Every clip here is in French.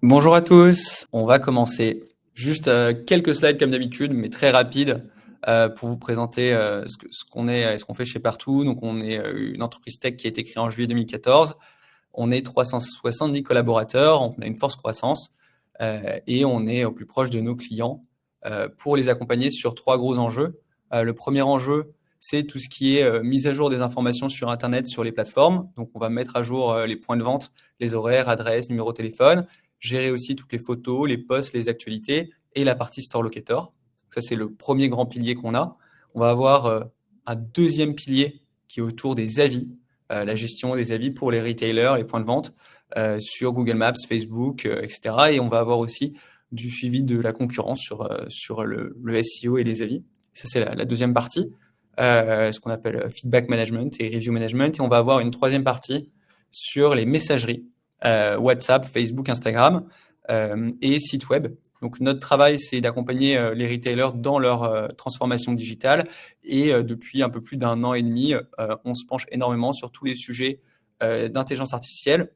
Bonjour à tous, on va commencer. Juste quelques slides comme d'habitude, mais très rapides pour vous présenter ce qu'on est et ce qu'on fait chez Partout. Donc, on est une entreprise tech qui a été créée en juillet 2014. On est 370 collaborateurs, on a une force croissance et on est au plus proche de nos clients pour les accompagner sur 3 gros enjeux. Le premier enjeu, c'est tout ce qui est mise à jour des informations sur Internet, sur les plateformes. Donc, on va mettre à jour les points de vente, les horaires, adresses, numéros de téléphone, gérer aussi toutes les photos, les posts, les actualités et la partie Store Locator. Ça, c'est le premier grand pilier qu'on a. On va avoir un deuxième pilier qui est autour des avis, la gestion des avis pour les retailers, les points de vente sur Google Maps, Facebook, etc. Et on va avoir aussi du suivi de la concurrence sur le SEO et les avis. Ça, c'est la deuxième partie, ce qu'on appelle feedback management et review management. Et on va avoir une troisième partie sur les messageries, WhatsApp, Facebook, Instagram et sites web. Donc, notre travail, c'est d'accompagner les retailers dans leur transformation digitale. Et depuis un peu plus d'un an et demi, on se penche énormément sur tous les sujets d'intelligence artificielle,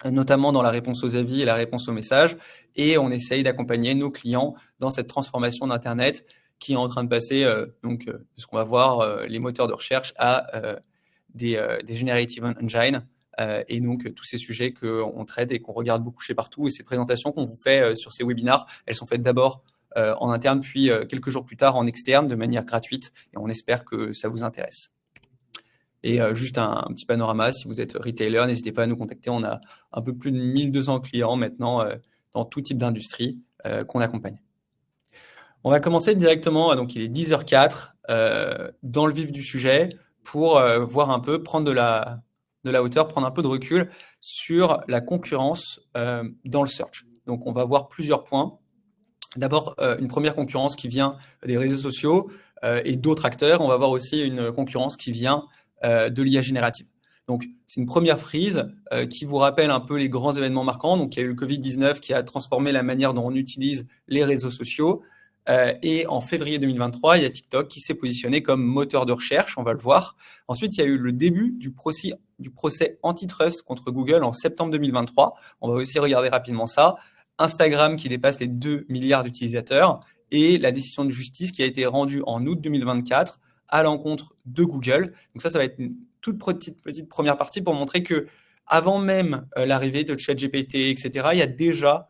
notamment dans la réponse aux avis et la réponse aux messages. Et on essaye d'accompagner nos clients dans cette transformation d'Internet qui est en train de passer, ce qu'on va voir, les moteurs de recherche à des generative engines. Et donc, tous ces sujets qu'on traite et qu'on regarde beaucoup chez Partout. Et ces présentations qu'on vous fait sur ces webinars, elles sont faites d'abord en interne, puis quelques jours plus tard en externe, de manière gratuite. Et on espère que ça vous intéresse. Et juste un petit panorama, si vous êtes retailer, n'hésitez pas à nous contacter. On a un peu plus de 1200 clients maintenant dans tout type d'industrie qu'on accompagne. On va commencer directement, donc il est 10h04, dans le vif du sujet pour voir un peu, prendre de la hauteur, prendre un peu de recul sur la concurrence dans le search. Donc on va voir plusieurs points. D'abord, une première concurrence qui vient des réseaux sociaux et d'autres acteurs. On va voir aussi une concurrence qui vient de l'IA générative. Donc, c'est une première frise qui vous rappelle un peu les grands événements marquants. Donc, il y a eu le Covid-19 qui a transformé la manière dont on utilise les réseaux sociaux. Et en février 2023, il y a TikTok qui s'est positionné comme moteur de recherche, on va le voir. Ensuite, il y a eu le début du procès antitrust contre Google en septembre 2023. On va aussi regarder rapidement ça. Instagram qui dépasse les 2 milliards d'utilisateurs et la décision de justice qui a été rendue en août 2024 à l'encontre de Google. Donc ça va être une toute petite première partie pour montrer que avant même l'arrivée de ChatGPT, etc., il y a déjà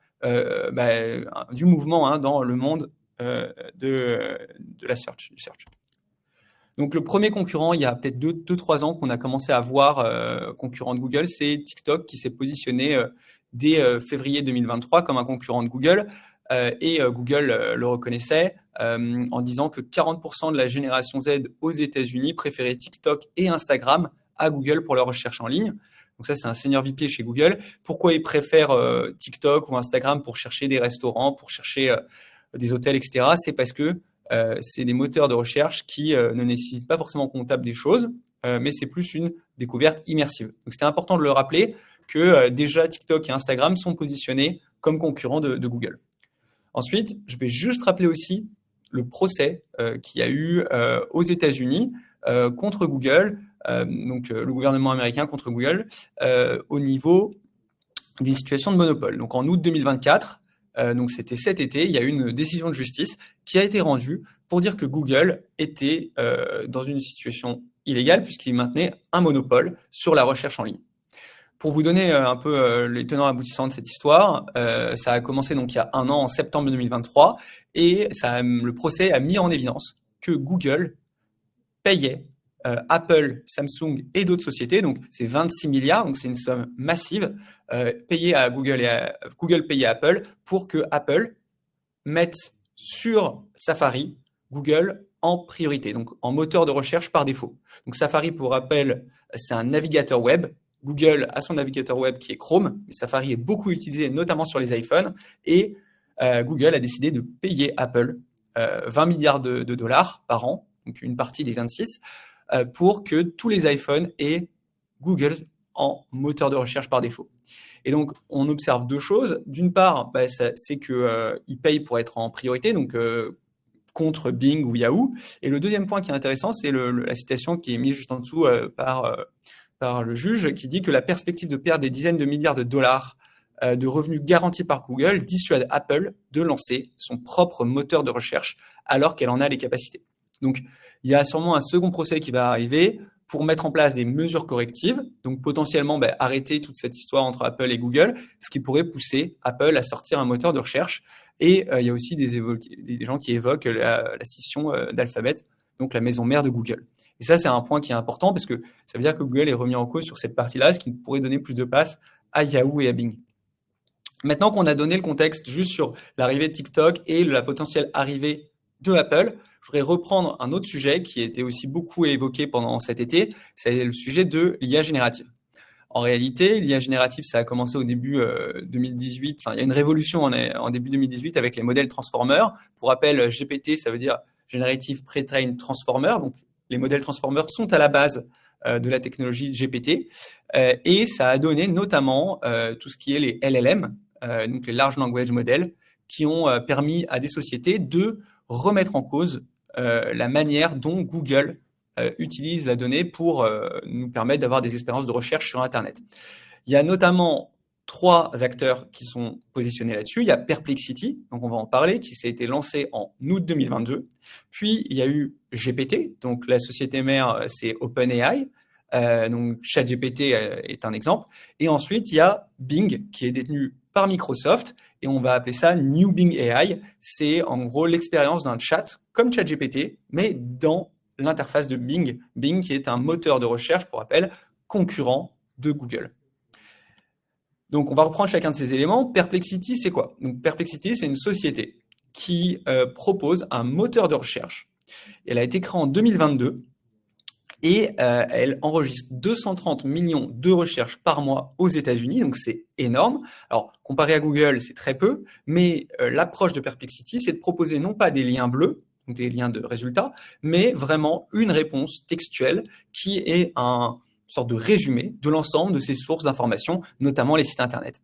du mouvement dans le monde de la search, du search. Donc le premier concurrent, il y a peut-être 2-3 ans qu'on a commencé à voir concurrent de Google, c'est TikTok qui s'est positionné dès février 2023 comme un concurrent de Google. Et Google le reconnaissait en disant que 40% de la génération Z aux États-Unis préférait TikTok et Instagram à Google pour leur recherche en ligne. Donc ça, c'est un senior VP chez Google. Pourquoi ils préfèrent TikTok ou Instagram pour chercher des restaurants, pour chercher des hôtels, etc. C'est parce que c'est des moteurs de recherche qui ne nécessitent pas forcément qu'on tape des choses, mais c'est plus une découverte immersive. Donc c'était important de le rappeler que déjà TikTok et Instagram sont positionnés comme concurrents de Google. Ensuite, je vais juste rappeler aussi le procès qu'il y a eu aux États-Unis contre Google, donc le gouvernement américain contre Google, au niveau d'une situation de monopole. Donc en août 2024, donc c'était cet été, il y a eu une décision de justice qui a été rendue pour dire que Google était dans une situation illégale puisqu'il maintenait un monopole sur la recherche en ligne. Pour vous donner un peu les tenants aboutissants de cette histoire, ça a commencé donc il y a un an, en septembre 2023, et le procès a mis en évidence que Google payait Apple, Samsung et d'autres sociétés, donc c'est 26 milliards, donc c'est une somme massive, payée à Google et Google payait à Apple pour que Apple mette sur Safari Google en priorité, donc en moteur de recherche par défaut. Donc Safari, pour rappel, c'est un navigateur web. Google a son navigateur web qui est Chrome, mais Safari est beaucoup utilisé, notamment sur les iPhones, et Google a décidé de payer Apple 20 milliards de dollars par an, donc une partie des 26, pour que tous les iPhones aient Google en moteur de recherche par défaut. Et donc, on observe deux choses. D'une part, c'est qu'ils payent pour être en priorité, donc contre Bing ou Yahoo. Et le deuxième point qui est intéressant, c'est la citation qui est mise juste en dessous par le juge, qui dit que la perspective de perdre des dizaines de milliards de dollars de revenus garantis par Google dissuade Apple de lancer son propre moteur de recherche alors qu'elle en a les capacités. Donc, il y a sûrement un second procès qui va arriver pour mettre en place des mesures correctives, donc potentiellement arrêter toute cette histoire entre Apple et Google, ce qui pourrait pousser Apple à sortir un moteur de recherche. Et il y a aussi des gens qui évoquent la scission d'Alphabet, donc la maison mère de Google. Et ça, c'est un point qui est important parce que ça veut dire que Google est remis en cause sur cette partie-là, ce qui pourrait donner plus de place à Yahoo et à Bing. Maintenant qu'on a donné le contexte juste sur l'arrivée de TikTok et la potentielle arrivée de Apple, je voudrais reprendre un autre sujet qui a été aussi beaucoup évoqué pendant cet été, c'est le sujet de l'IA générative. En réalité, l'IA générative, ça a commencé au début 2018. Enfin, il y a une révolution en début 2018 avec les modèles Transformer. Pour rappel, GPT, ça veut dire Generative Pre-trained Transformer. Donc, les modèles Transformer sont à la base de la technologie GPT. Et ça a donné notamment tout ce qui est les LLM, donc les Large Language Models, qui ont permis à des sociétés de remettre en cause la manière dont Google utilise la donnée pour nous permettre d'avoir des expériences de recherche sur Internet. Il y a notamment 3 acteurs qui sont positionnés là-dessus. Il y a Perplexity, donc on va en parler, qui s'est été lancé en août 2022. Puis, il y a eu GPT, donc la société mère, c'est OpenAI. Donc, ChatGPT est un exemple. Et ensuite, il y a Bing, qui est détenu par Microsoft, et on va appeler ça New Bing AI. C'est en gros l'expérience d'un chat comme ChatGPT, mais dans l'interface de Bing. Bing, qui est un moteur de recherche, pour rappel, concurrent de Google. Donc, on va reprendre chacun de ces éléments. Perplexity, c'est quoi? Donc, Perplexity, c'est une société qui propose un moteur de recherche. Elle a été créée en 2022 et elle enregistre 230 millions de recherches par mois aux États-Unis. Donc, c'est énorme. Alors, comparé à Google, c'est très peu, mais l'approche de Perplexity, c'est de proposer non pas des liens bleus, donc des liens de résultats, mais vraiment une réponse textuelle qui est une sorte de résumé de l'ensemble de ces sources d'informations, notamment les sites Internet.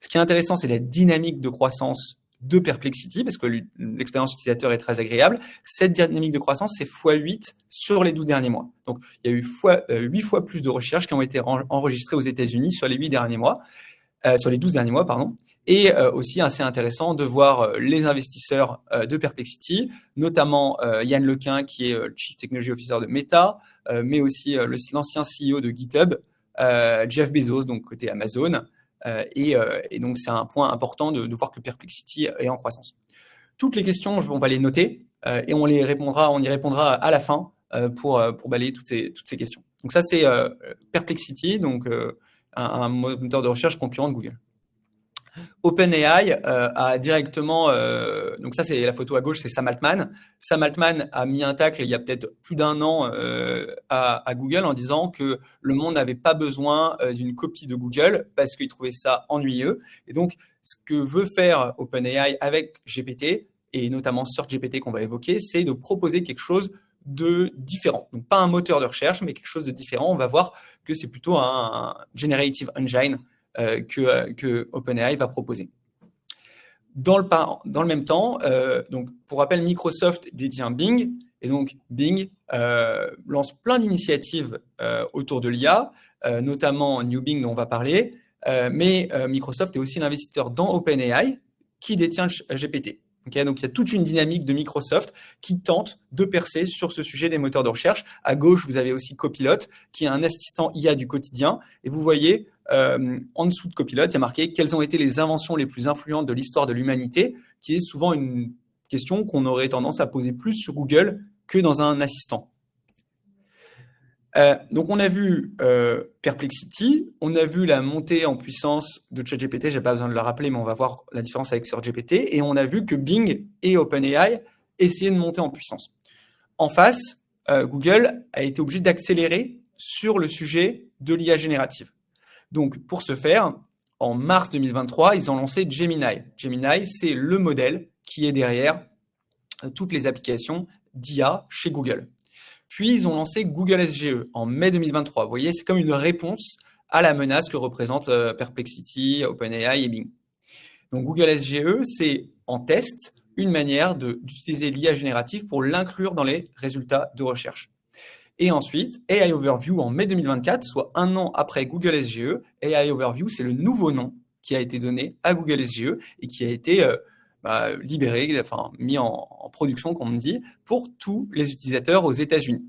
Ce qui est intéressant, c'est la dynamique de croissance de Perplexity, parce que l'expérience utilisateur est très agréable. Cette dynamique de croissance, c'est x8 sur les 12 derniers mois. Donc, il y a eu 8 fois plus de recherches qui ont été enregistrées aux États-Unis sur les 12 derniers mois, pardon. Et aussi assez intéressant de voir les investisseurs de Perplexity, notamment Yann Lequin, qui est Chief Technology Officer de Meta, mais aussi l'ancien CEO de GitHub, Jeff Bezos, donc côté Amazon. Et donc, c'est un point important de voir que Perplexity est en croissance. Toutes les questions, on va les noter et on y répondra à la fin pour balayer toutes ces questions. Donc, ça, c'est Perplexity, donc un moteur de recherche concurrent de Google. OpenAI a directement, donc ça c'est la photo à gauche, c'est Sam Altman. Sam Altman a mis un tacle il y a peut-être plus d'1 an à Google en disant que le monde n'avait pas besoin d'une copie de Google parce qu'il trouvait ça ennuyeux. Et donc, ce que veut faire OpenAI avec GPT, et notamment SearchGPT qu'on va évoquer, c'est de proposer quelque chose de différent. Donc, pas un moteur de recherche, mais quelque chose de différent. On va voir que c'est plutôt un Generative Engine que OpenAI va proposer. Dans le même temps, donc pour rappel, Microsoft détient Bing, et donc Bing lance plein d'initiatives autour de l'IA, notamment New Bing dont on va parler, mais Microsoft est aussi l'investisseur dans OpenAI qui détient GPT. Okay, donc, il y a toute une dynamique de Microsoft qui tente de percer sur ce sujet des moteurs de recherche. À gauche, vous avez aussi Copilot, qui est un assistant IA du quotidien. Et vous voyez, en dessous de Copilot, il y a marqué « Quelles ont été les inventions les plus influentes de l'histoire de l'humanité ?» qui est souvent une question qu'on aurait tendance à poser plus sur Google que dans un assistant. Donc, on a vu Perplexity, on a vu la montée en puissance de ChatGPT, je n'ai pas besoin de le rappeler, mais on va voir la différence avec SearchGPT, et on a vu que Bing et OpenAI essayaient de monter en puissance. En face, Google a été obligé d'accélérer sur le sujet de l'IA générative. Donc, pour ce faire, en mars 2023, ils ont lancé Gemini. Gemini, c'est le modèle qui est derrière toutes les applications d'IA chez Google. Puis, ils ont lancé Google SGE en mai 2023. Vous voyez, c'est comme une réponse à la menace que représentent Perplexity, OpenAI et Bing. Donc, Google SGE, c'est en test une manière d'utiliser l'IA générative pour l'inclure dans les résultats de recherche. Et ensuite, AI Overview en mai 2024, soit 1 an après Google SGE. AI Overview, c'est le nouveau nom qui a été donné à Google SGE et qui a été libéré, enfin mis en production, comme on dit, pour tous les utilisateurs aux États-Unis.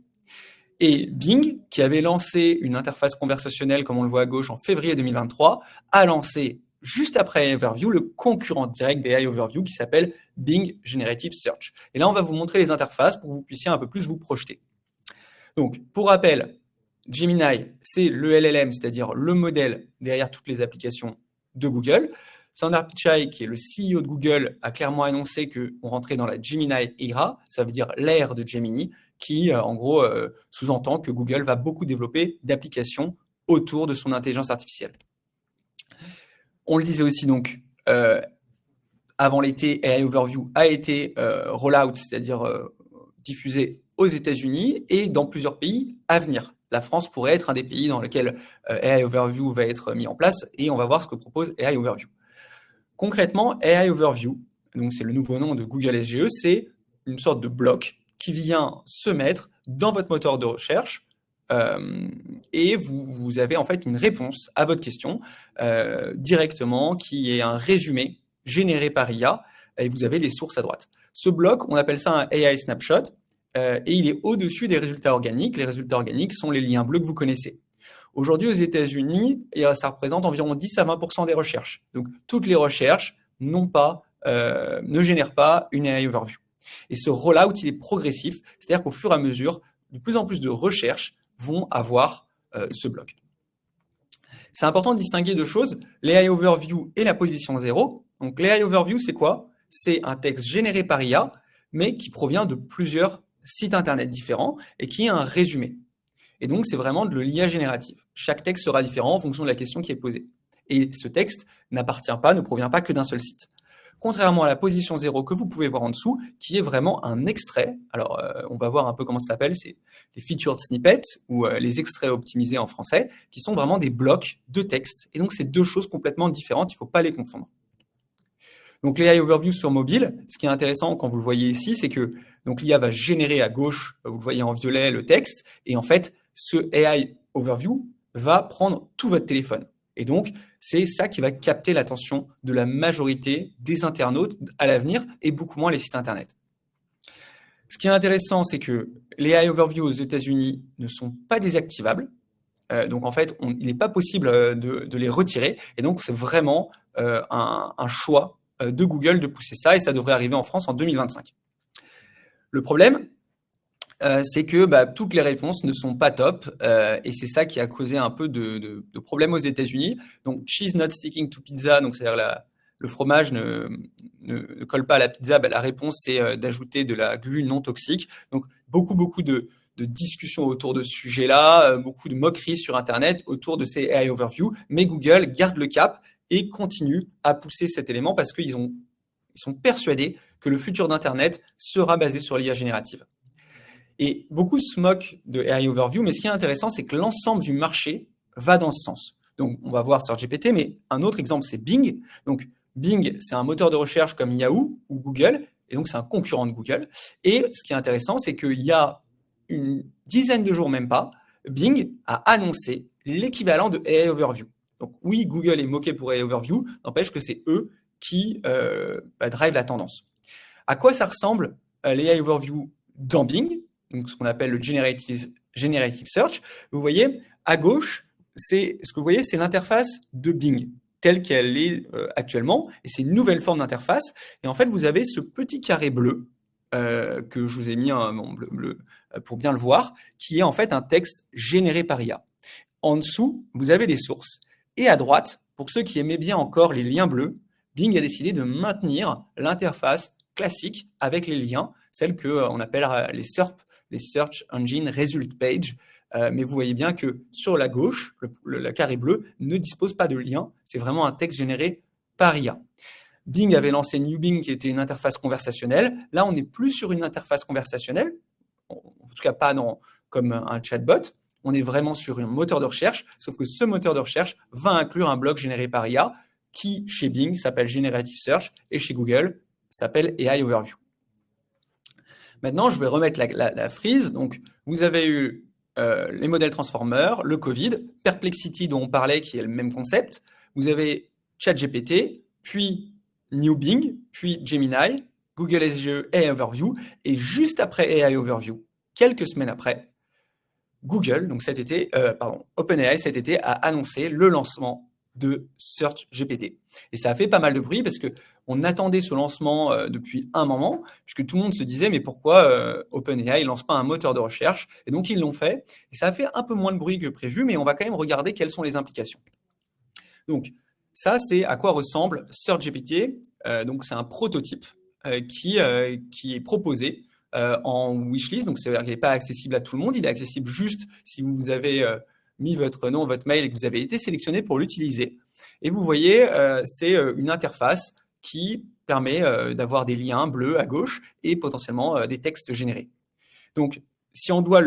Et Bing, qui avait lancé une interface conversationnelle, comme on le voit à gauche, en février 2023, a lancé, juste après AI Overview, le concurrent direct des AI Overview qui s'appelle Bing Generative Search. Et là, on va vous montrer les interfaces pour que vous puissiez un peu plus vous projeter. Donc, pour rappel, Gemini, c'est le LLM, c'est-à-dire le modèle derrière toutes les applications de Google. Sundar Pichai, qui est le CEO de Google, a clairement annoncé qu'on rentrait dans la Gemini era, ça veut dire l'ère de Gemini, qui, en gros, sous-entend que Google va beaucoup développer d'applications autour de son intelligence artificielle. On le disait aussi, donc, avant l'été, AI Overview a été roll-out, c'est-à-dire diffusé aux États-Unis et dans plusieurs pays à venir. La France pourrait être un des pays dans lesquels AI Overview va être mis en place et on va voir ce que propose AI Overview. Concrètement, AI Overview, donc c'est le nouveau nom de Google SGE, c'est une sorte de bloc qui vient se mettre dans votre moteur de recherche et vous avez en fait une réponse à votre question directement qui est un résumé généré par IA et vous avez les sources à droite. Ce bloc, on appelle ça un AI snapshot et il est au-dessus des résultats organiques. Les résultats organiques sont les liens bleus que vous connaissez. Aujourd'hui, aux États-Unis, ça représente environ 10 à 20% des recherches. Donc, toutes les recherches ne génèrent pas une AI Overview. Et ce rollout, il est progressif, c'est-à-dire qu'au fur et à mesure, de plus en plus de recherches vont avoir ce bloc. C'est important de distinguer deux choses, l'AI Overview et la position 0. Donc, l'AI Overview, c'est quoi? C'est un texte généré par IA, mais qui provient de plusieurs sites Internet différents et qui est un résumé. Et donc, c'est vraiment de l'IA générative. Chaque texte sera différent en fonction de la question qui est posée. Et ce texte n'appartient pas, ne provient pas que d'un seul site. Contrairement à la position 0 que vous pouvez voir en dessous, qui est vraiment un extrait. Alors, on va voir un peu comment ça s'appelle, c'est les featured snippets ou les extraits optimisés en français, qui sont vraiment des blocs de texte. Et donc, c'est deux choses complètement différentes, il ne faut pas les confondre. Donc, l'AI Overview sur mobile, ce qui est intéressant quand vous le voyez ici, c'est que l'IA va générer à gauche, vous le voyez en violet, le texte, et en fait, ce AI Overview va prendre tout votre téléphone. Et donc, c'est ça qui va capter l'attention de la majorité des internautes à l'avenir et beaucoup moins les sites Internet. Ce qui est intéressant, c'est que les AI Overview aux États-Unis ne sont pas désactivables. Donc, en fait, il n'est pas possible de les retirer. Et donc, c'est vraiment un choix de Google de pousser ça et ça devrait arriver en France en 2025. Le problème, c'est que toutes les réponses ne sont pas top et c'est ça qui a causé un peu de problèmes aux États-Unis. Donc, cheese not sticking to pizza, donc c'est-à-dire le fromage ne colle pas à la pizza. La réponse, c'est d'ajouter de la glu non toxique. Donc, beaucoup de discussions autour de ce sujet-là, beaucoup de moqueries sur Internet autour de ces AI Overview. Mais Google garde le cap et continue à pousser cet élément parce qu'ils sont persuadés que le futur d'Internet sera basé sur l'IA générative. Et beaucoup se moquent de AI Overview, mais ce qui est intéressant, c'est que l'ensemble du marché va dans ce sens. Donc, on va voir sur GPT, mais un autre exemple, c'est Bing. Donc, Bing, c'est un moteur de recherche comme Yahoo ou Google, et donc c'est un concurrent de Google. Et ce qui est intéressant, c'est qu'il y a une dizaine de jours, même pas, Bing a annoncé l'équivalent de AI Overview. Donc, oui, Google est moqué pour AI Overview, n'empêche que c'est eux qui drive la tendance. À quoi ça ressemble les AI Overview dans Bing? Donc ce qu'on appelle le generative search. Vous voyez, à gauche, ce que vous voyez, c'est l'interface de Bing, telle qu'elle est actuellement, et c'est une nouvelle forme d'interface. Et en fait, vous avez ce petit carré bleu, que je vous ai mis en bleu pour bien le voir, qui est en fait un texte généré par IA. En dessous, vous avez les sources. Et à droite, pour ceux qui aimaient bien encore les liens bleus, Bing a décidé de maintenir l'interface classique avec les liens, celle qu'on appelle les SERP, les Search Engine Result Page. Mais vous voyez bien que sur la gauche, le carré bleu ne dispose pas de lien. C'est vraiment un texte généré par IA. Bing avait lancé New Bing, qui était une interface conversationnelle. Là, on n'est plus sur une interface conversationnelle, en tout cas pas comme un chatbot. On est vraiment sur un moteur de recherche, sauf que ce moteur de recherche va inclure un bloc généré par IA qui, chez Bing, s'appelle Generative Search et chez Google, s'appelle AI Overview. Maintenant, je vais remettre la frise. Donc, vous avez eu les modèles transformers, le Covid, Perplexity dont on parlait, qui est le même concept. Vous avez ChatGPT, puis New Bing, puis Gemini, Google SGE AI Overview, et juste après AI Overview, quelques semaines après, Google, donc OpenAI cet été a annoncé le lancement de Search GPT. Et ça a fait pas mal de bruit parce qu'on attendait ce lancement depuis un moment, puisque tout le monde se disait mais pourquoi OpenAI ne lance pas un moteur de recherche? Et donc ils l'ont fait, et ça a fait un peu moins de bruit que prévu, mais on va quand même regarder quelles sont les implications. Donc ça, c'est à quoi ressemble Search GPT. Donc c'est un prototype qui est proposé en wishlist, donc c'est-à-dire qu'il n'est pas accessible à tout le monde, il est accessible juste si vous avez mis votre nom, votre mail et que vous avez été sélectionné pour l'utiliser. Et vous voyez, c'est une interface qui permet d'avoir des liens bleus à gauche et potentiellement des textes générés. Donc, si on doit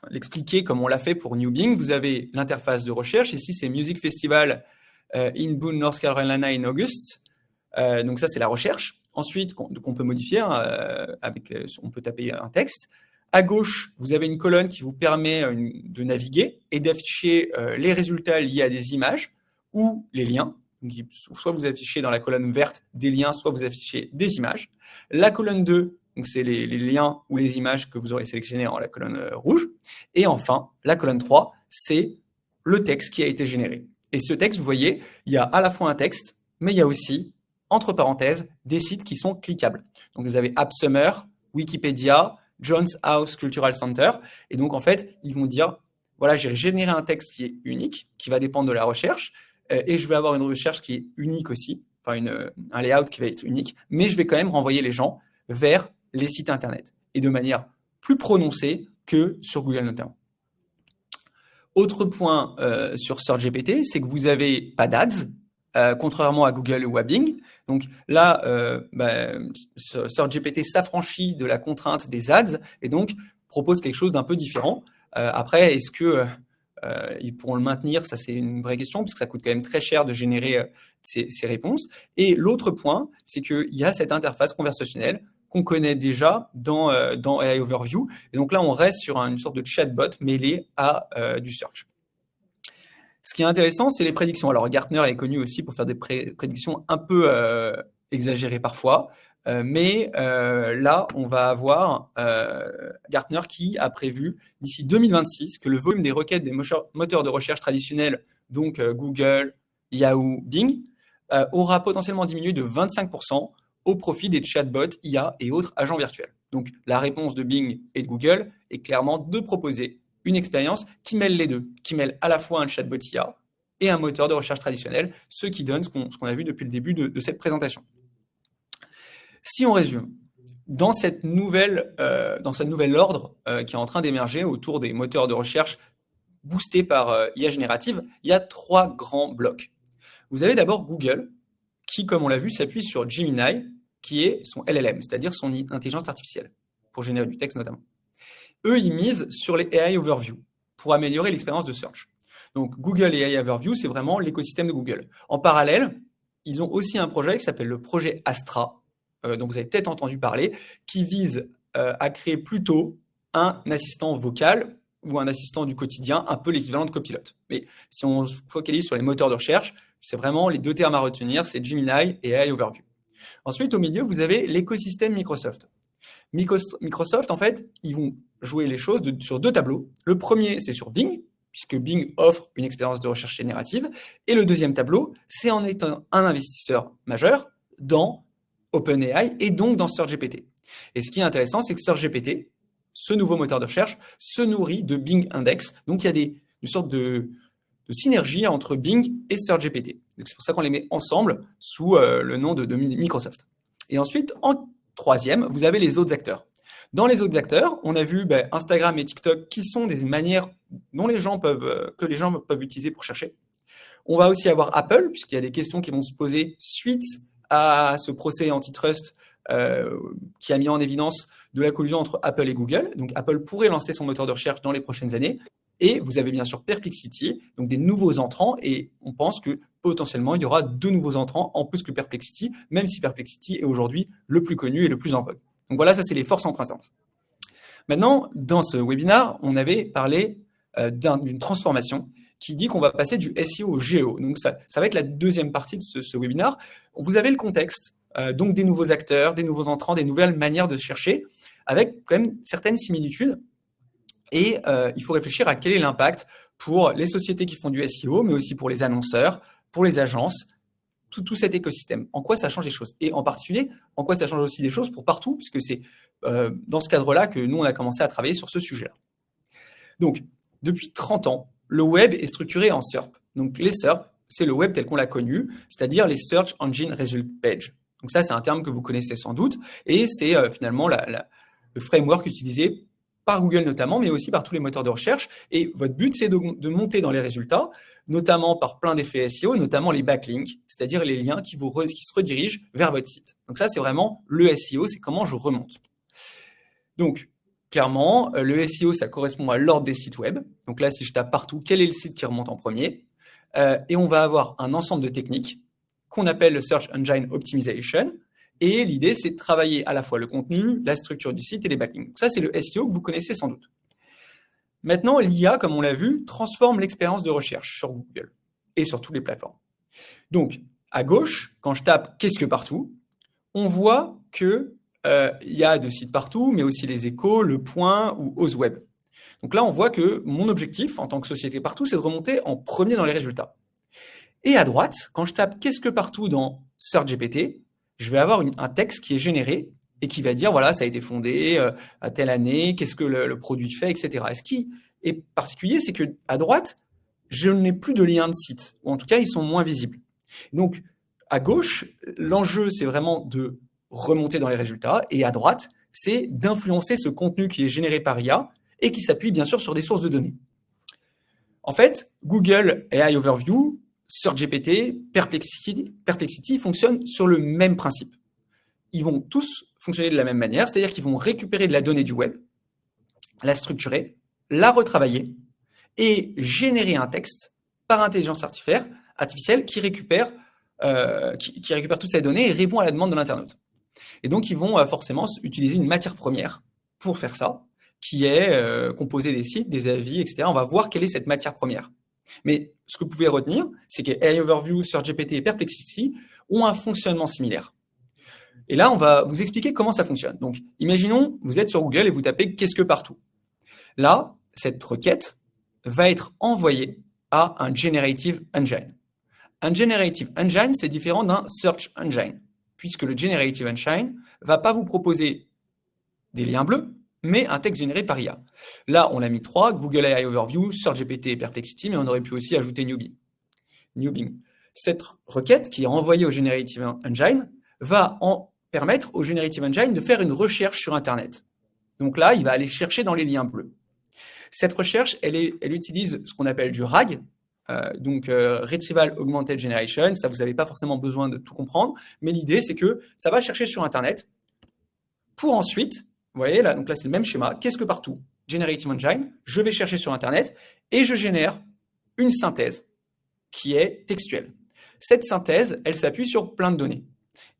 l'expliquer comme on l'a fait pour New Bing, vous avez l'interface de recherche. Ici, c'est Music Festival in Boone, North Carolina in August. Donc ça, c'est la recherche. Ensuite, qu'on peut modifier, on peut taper un texte. À gauche, vous avez une colonne qui vous permet de naviguer et d'afficher les résultats liés à des images ou les liens. Donc, soit vous affichez dans la colonne verte des liens, soit vous affichez des images. La colonne 2, donc c'est les liens ou les images que vous aurez sélectionnés en la colonne rouge. Et enfin, la colonne 3, c'est le texte qui a été généré. Et ce texte, vous voyez, il y a à la fois un texte, mais il y a aussi entre parenthèses, des sites qui sont cliquables. Donc, vous avez AppSummer, Wikipédia, Jones House Cultural Center. Et donc, en fait, ils vont dire, voilà, j'ai généré un texte qui est unique, qui va dépendre de la recherche, et je vais avoir une recherche qui est unique aussi, enfin un layout qui va être unique, mais je vais quand même renvoyer les gens vers les sites Internet, et de manière plus prononcée que sur Google notamment. Autre point sur Search GPT, c'est que vous n'avez pas d'ads, contrairement à Google ou à Bing. Donc là, Search GPT s'affranchit de la contrainte des ads et donc propose quelque chose d'un peu différent. Après, est-ce que ils pourront le maintenir? Ça, c'est une vraie question, parce que ça coûte quand même très cher de générer ces réponses. Et l'autre point, c'est qu'il y a cette interface conversationnelle qu'on connaît déjà dans AI Overview. Et donc là, on reste sur une sorte de chatbot mêlé à du search. Ce qui est intéressant, c'est les prédictions. Alors, Gartner est connu aussi pour faire des prédictions un peu exagérées parfois. Mais là, on va avoir Gartner qui a prévu d'ici 2026 que le volume des requêtes des moteurs de recherche traditionnels, donc Google, Yahoo, Bing, aura potentiellement diminué de 25% au profit des chatbots, IA et autres agents virtuels. Donc, la réponse de Bing et de Google est clairement de proposer une expérience qui mêle les deux, qui mêle à la fois un chatbot IA et un moteur de recherche traditionnel, ce qui donne ce qu'on a vu depuis le début de cette présentation. Si on résume, dans cette nouvelle ordre qui est en train d'émerger autour des moteurs de recherche boostés par IA générative, il y a 3 grands blocs. Vous avez d'abord Google, qui, comme on l'a vu, s'appuie sur Gemini, qui est son LLM, c'est-à-dire son intelligence artificielle, pour générer du texte notamment. Eux, ils misent sur les AI Overview pour améliorer l'expérience de search. Donc, Google et AI Overview, c'est vraiment l'écosystème de Google. En parallèle, ils ont aussi un projet qui s'appelle le projet Astra, dont vous avez peut-être entendu parler, qui vise à créer plutôt un assistant vocal ou un assistant du quotidien, un peu l'équivalent de Copilot. Mais si on se focalise sur les moteurs de recherche, c'est vraiment les 2 termes à retenir, c'est Gemini et AI Overview. Ensuite, au milieu, vous avez l'écosystème Microsoft. Microsoft, en fait, ils vont jouer les choses sur 2 tableaux. Le premier, c'est sur Bing, puisque Bing offre une expérience de recherche générative. Et le deuxième tableau, c'est en étant un investisseur majeur dans OpenAI et donc dans Search GPT. Et ce qui est intéressant, c'est que Search GPT, ce nouveau moteur de recherche, se nourrit de Bing Index. Donc, il y a une sorte de synergie entre Bing et Search GPT. C'est pour ça qu'on les met ensemble sous le nom de Microsoft. Et ensuite, en troisième, vous avez les autres acteurs. Dans les autres acteurs, on a vu Instagram et TikTok qui sont des manières dont que les gens peuvent utiliser pour chercher. On va aussi avoir Apple, puisqu'il y a des questions qui vont se poser suite à ce procès antitrust qui a mis en évidence de la collusion entre Apple et Google. Donc, Apple pourrait lancer son moteur de recherche dans les prochaines années. Et vous avez bien sûr Perplexity, donc des nouveaux entrants. Et on pense que potentiellement, il y aura 2 nouveaux entrants en plus que Perplexity, même si Perplexity est aujourd'hui le plus connu et le plus en vogue. Donc voilà, ça, c'est les forces en présence. Maintenant, dans ce webinaire, on avait parlé d'une transformation. qui dit qu'on va passer du SEO au GEO. Donc, ça va être la deuxième partie de ce webinaire. Vous avez le contexte, donc des nouveaux acteurs, des nouveaux entrants, des nouvelles manières de chercher, avec quand même certaines similitudes. Et il faut réfléchir à quel est l'impact pour les sociétés qui font du SEO, mais aussi pour les annonceurs, pour les agences, tout cet écosystème. En quoi ça change les choses? Et en particulier, en quoi ça change aussi des choses pour partout, puisque c'est dans ce cadre-là que nous, on a commencé à travailler sur ce sujet-là. Donc, depuis 30 ans, le web est structuré en SERP. Donc, les SERP, c'est le web tel qu'on l'a connu, c'est-à-dire les Search Engine Result Page. Donc ça, c'est un terme que vous connaissez sans doute, et c'est finalement le framework utilisé par Google notamment, mais aussi par tous les moteurs de recherche. Et votre but, c'est de monter dans les résultats, notamment par plein d'effets SEO, notamment les backlinks, c'est-à-dire les liens qui se redirigent vers votre site. Donc ça, c'est vraiment le SEO, c'est comment je remonte. Donc, clairement, le SEO, ça correspond à l'ordre des sites web. Donc là, si je tape partout, quel est le site qui remonte en premier? Et on va avoir un ensemble de techniques qu'on appelle le Search Engine Optimization. Et l'idée, c'est de travailler à la fois le contenu, la structure du site et les backlinks. Donc ça, c'est le SEO que vous connaissez sans doute. Maintenant, l'IA, comme on l'a vu, transforme l'expérience de recherche sur Google et sur toutes les plateformes. Donc, à gauche, quand je tape « Qu'est-ce que partout ?», on voit qu'il y a de sites partout, mais aussi les Échos, Le Point ou OzWeb. Donc là, on voit que mon objectif en tant que société partout, c'est de remonter en premier dans les résultats. Et à droite, quand je tape « Qu'est-ce que partout ?» dans SearchGPT, je vais avoir un texte qui est généré et qui va dire, voilà, ça a été fondé à telle année, qu'est-ce que le produit fait, etc. Et ce qui est particulier, c'est qu'à droite, je n'ai plus de lien de site, ou en tout cas, ils sont moins visibles. Donc, à gauche, l'enjeu, c'est vraiment de remonter dans les résultats, et à droite, c'est d'influencer ce contenu qui est généré par IA et qui s'appuie bien sûr sur des sources de données. En fait, Google AI Overview, SearchGPT, Perplexity fonctionnent sur le même principe. Ils vont tous fonctionner de la même manière, c'est-à-dire qu'ils vont récupérer de la donnée du web, la structurer, la retravailler et générer un texte par intelligence artificielle qui récupère toutes ces données et répond à la demande de l'internaute. Et donc, ils vont forcément utiliser une matière première pour faire ça, qui est composée des sites, des avis, etc. On va voir quelle est cette matière première. Mais ce que vous pouvez retenir, c'est que AI Overview, SearchGPT et Perplexity ont un fonctionnement similaire. Et là, on va vous expliquer comment ça fonctionne. Donc, imaginons, vous êtes sur Google et vous tapez « Qu'est-ce que partout ?» Là, cette requête va être envoyée à un Generative Engine. Un Generative Engine, c'est différent d'un Search Engine, puisque le Generative Engine ne va pas vous proposer des liens bleus, mais un texte généré par IA. Là, on a mis 3, Google AI Overview, SearchGPT et Perplexity, mais on aurait pu aussi ajouter Newbing. Cette requête qui est envoyée au Generative Engine va permettre au Generative Engine de faire une recherche sur Internet. Donc là, il va aller chercher dans les liens bleus. Cette recherche, elle utilise ce qu'on appelle du RAG, Retrieval Augmented Generation. Ça, vous n'avez pas forcément besoin de tout comprendre, mais l'idée, c'est que ça va chercher sur Internet pour ensuite, vous voyez, là, donc là, c'est le même schéma. Qu'est-ce que partout? Generative Engine, je vais chercher sur Internet et je génère une synthèse qui est textuelle. Cette synthèse, elle s'appuie sur plein de données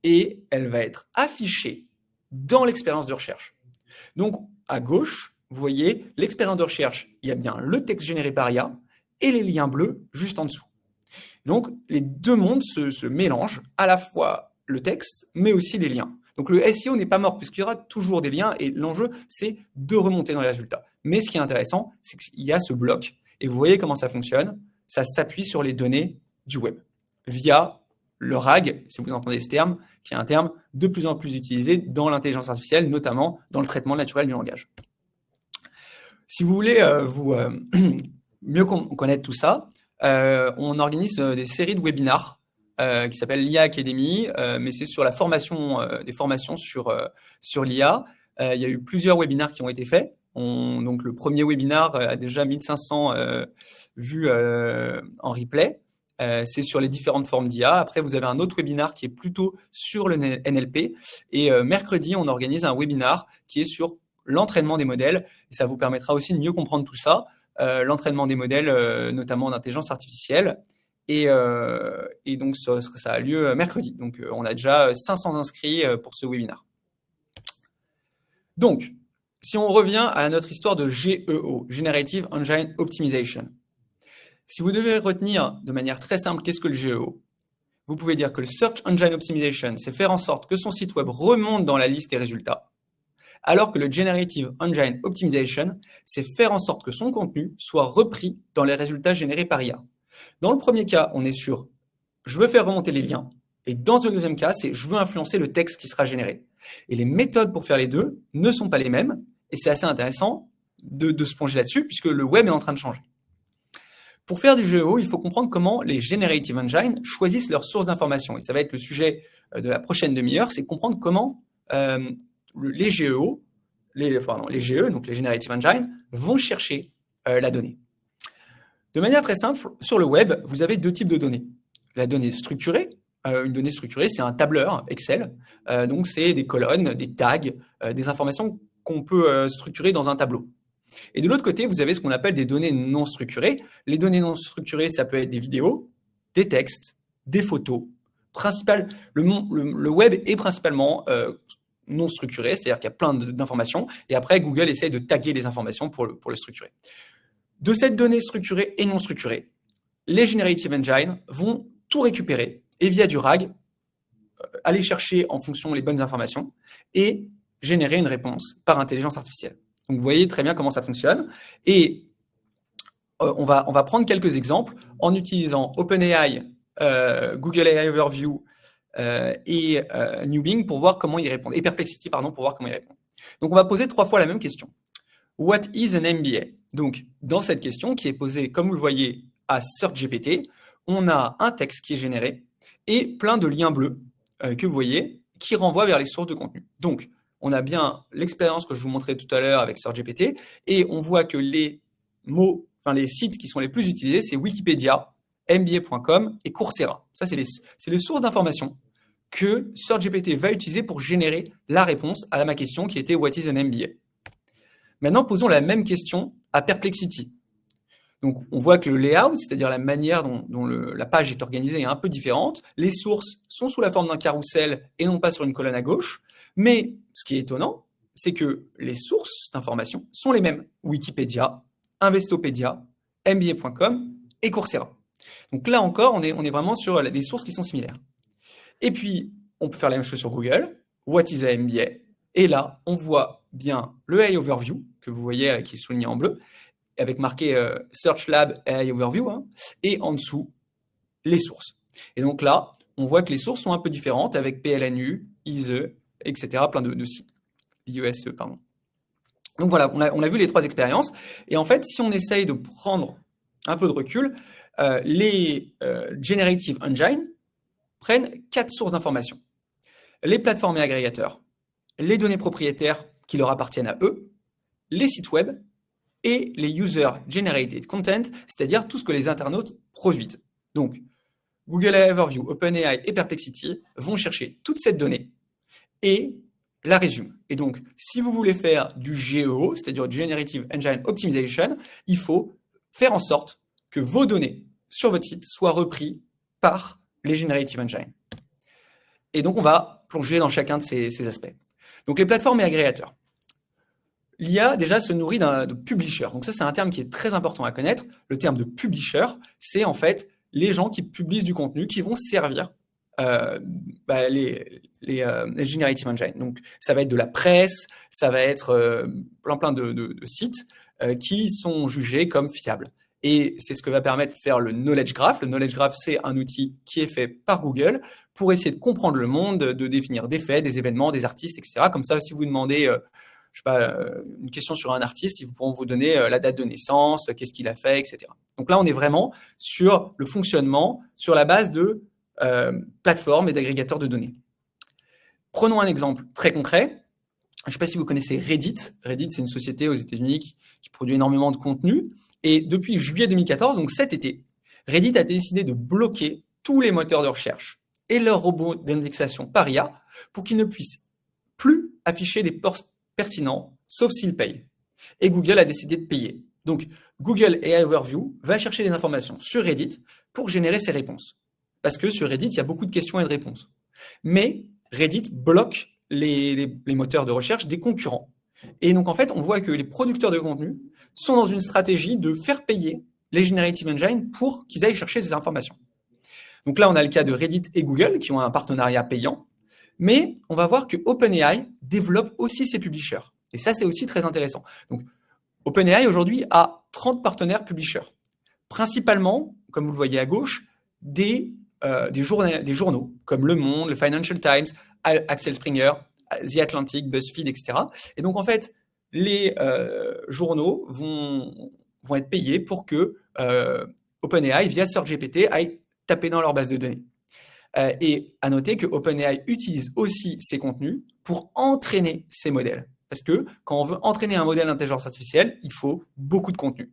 et elle va être affichée dans l'expérience de recherche. Donc, à gauche, vous voyez, l'expérience de recherche, il y a bien le texte généré par IA et les liens bleus juste en dessous. Donc, les deux mondes se mélangent, à la fois le texte, mais aussi les liens. Donc, le SEO n'est pas mort, puisqu'il y aura toujours des liens, et l'enjeu, c'est de remonter dans les résultats. Mais ce qui est intéressant, c'est qu'il y a ce bloc, et vous voyez comment ça fonctionne. Ça s'appuie sur les données du web, via le RAG, si vous entendez ce terme, qui est un terme de plus en plus utilisé dans l'intelligence artificielle, notamment dans le traitement naturel du langage. Si vous voulez mieux connaître tout ça, on organise des séries de webinars qui s'appellent l'IA Academy, mais c'est sur la formation, des formations sur l'IA. Il y a eu plusieurs webinars qui ont été faits. Donc, le premier webinar a déjà 1500 vues en replay. C'est sur les différentes formes d'IA. Après, vous avez un autre webinar qui est plutôt sur le NLP. Et mercredi, on organise un webinar qui est sur l'entraînement des modèles. Et ça vous permettra aussi de mieux comprendre tout ça, l'entraînement des modèles, notamment d'intelligence artificielle. Et donc, ça a lieu mercredi. Donc, on a déjà 500 inscrits pour ce webinar. Donc, si on revient à notre histoire de GEO, Generative Engine Optimization, Si vous devez retenir de manière très simple qu'est-ce que le GEO, vous pouvez dire que le Search Engine Optimization, c'est faire en sorte que son site web remonte dans la liste des résultats, alors que le Generative Engine Optimization, c'est faire en sorte que son contenu soit repris dans les résultats générés par IA. Dans le premier cas, on est sur « je veux faire remonter les liens », et dans le deuxième cas, c'est « je veux influencer le texte qui sera généré ». Et les méthodes pour faire les deux ne sont pas les mêmes, et c'est assez intéressant de se plonger là-dessus, puisque le web est en train de changer. Pour faire du GEO, il faut comprendre comment les Generative Engines choisissent leurs sources d'information. Et ça va être le sujet de la prochaine demi-heure, c'est comprendre comment les GEO, les GE, donc les Generative Engines, vont chercher la donnée. De manière très simple, sur le web, vous avez deux types de données. La donnée structurée. Une donnée structurée, c'est un tableur Excel. Donc, c'est des colonnes, des tags, des informations qu'on peut structurer dans un tableau. Et de l'autre côté, vous avez ce qu'on appelle des données non structurées. Les données non structurées, ça peut être des vidéos, des textes, des photos. Le web est principalement non structuré, c'est-à-dire qu'il y a plein d'informations. Et après, Google essaie de taguer les informations pour le structurer. De cette donnée structurée et non structurée, les Generative Engines vont tout récupérer et via du RAG, aller chercher en fonction les bonnes informations et générer une réponse par intelligence artificielle. Donc, vous voyez très bien comment ça fonctionne. Et on va prendre quelques exemples en utilisant OpenAI, Google AI Overview et New Bing pour voir comment ils répondent. Et Perplexity, pardon, pour voir comment ils répondent. Donc, on va poser 3 fois la même question. What is an MBA? Donc, dans cette question qui est posée, comme vous le voyez, à SearchGPT, on a un texte qui est généré et plein de liens bleus que vous voyez qui renvoient vers les sources de contenu. Donc, on a bien l'expérience que je vous montrais tout à l'heure avec SearchGPT et on voit que les sites qui sont les plus utilisés, c'est Wikipédia, MBA.com et Coursera. Ça, c'est les sources d'informations que SearchGPT va utiliser pour générer la réponse à ma question qui était « What is an MBA ?» Maintenant, posons la même question à Perplexity. Donc, on voit que le layout, c'est-à-dire la manière dont la page est organisée, est un peu différente. Les sources sont sous la forme d'un carrousel et non pas sur une colonne à gauche. Mais ce qui est étonnant, c'est que les sources d'information sont les mêmes. Wikipédia, Investopedia, MBA.com et Coursera. Donc là encore, on est vraiment sur des sources qui sont similaires. Et puis, on peut faire la même chose sur Google. What is a MBA? Et là, on voit bien le AI Overview, que vous voyez qui est souligné en bleu, avec marqué Search Lab AI Overview, et en dessous, les sources. Et donc là, on voit que les sources sont un peu différentes avec PLNU, ISE, etc., plein de sites. IESE, pardon. Donc voilà, on a vu les 3 expériences. Et en fait, si on essaye de prendre un peu de recul, les Generative Engines prennent 4 sources d'informations. Les plateformes et agrégateurs, les données propriétaires qui leur appartiennent à eux, les sites web et les user-generated content, c'est-à-dire tout ce que les internautes produisent. Donc, Google AI Overview, OpenAI et Perplexity vont chercher toute cette donnée et la résument. Et donc, si vous voulez faire du GEO, c'est-à-dire Generative Engine Optimization, il faut faire en sorte que vos données sur votre site soient reprises par les Generative Engines. Et donc, on va plonger dans chacun de ces aspects. Donc, les plateformes et agrégateurs. L'IA, déjà, se nourrit de publisher. Donc ça, c'est un terme qui est très important à connaître. Le terme de publisher, c'est en fait les gens qui publient du contenu, qui vont servir les Generative Engines. Donc, ça va être de la presse, ça va être plein de sites qui sont jugés comme fiables. Et c'est ce que va permettre de faire le Knowledge Graph. Le Knowledge Graph, c'est un outil qui est fait par Google pour essayer de comprendre le monde, de définir des faits, des événements, des artistes, etc. Comme ça, si vous demandez je sais pas, une question sur un artiste, ils pourront vous donner la date de naissance, qu'est-ce qu'il a fait, etc. Donc là, on est vraiment sur le fonctionnement, sur la base de plateformes et d'agrégateurs de données. Prenons un exemple très concret. Je ne sais pas si vous connaissez Reddit. Reddit, c'est une société aux États-Unis qui produit énormément de contenu. Et depuis juillet 2014, donc cet été, Reddit a décidé de bloquer tous les moteurs de recherche et leurs robots d'indexation par IA pour qu'ils ne puissent plus afficher des posts pertinents, sauf s'ils payent. Et Google a décidé de payer. Donc, Google AI Overview va chercher des informations sur Reddit pour générer ses réponses. Parce que sur Reddit, il y a beaucoup de questions et de réponses. Mais Reddit bloque les moteurs de recherche des concurrents. Et donc, en fait, on voit que les producteurs de contenu sont dans une stratégie de faire payer les Generative Engine pour qu'ils aillent chercher ces informations. Donc là, on a le cas de Reddit et Google qui ont un partenariat payant, mais on va voir que OpenAI développe aussi ses publishers. Et ça, c'est aussi très intéressant. Donc, OpenAI aujourd'hui a 30 partenaires publishers, principalement, comme vous le voyez à gauche, des journaux comme Le Monde, le Financial Times, Axel Springer, The Atlantic, BuzzFeed, etc. Et donc, en fait, les journaux vont être payés pour que OpenAI, via SearchGPT, aille taper dans leur base de données. Et à noter que OpenAI utilise aussi ces contenus pour entraîner ces modèles. Parce que quand on veut entraîner un modèle d'intelligence artificielle, il faut beaucoup de contenu.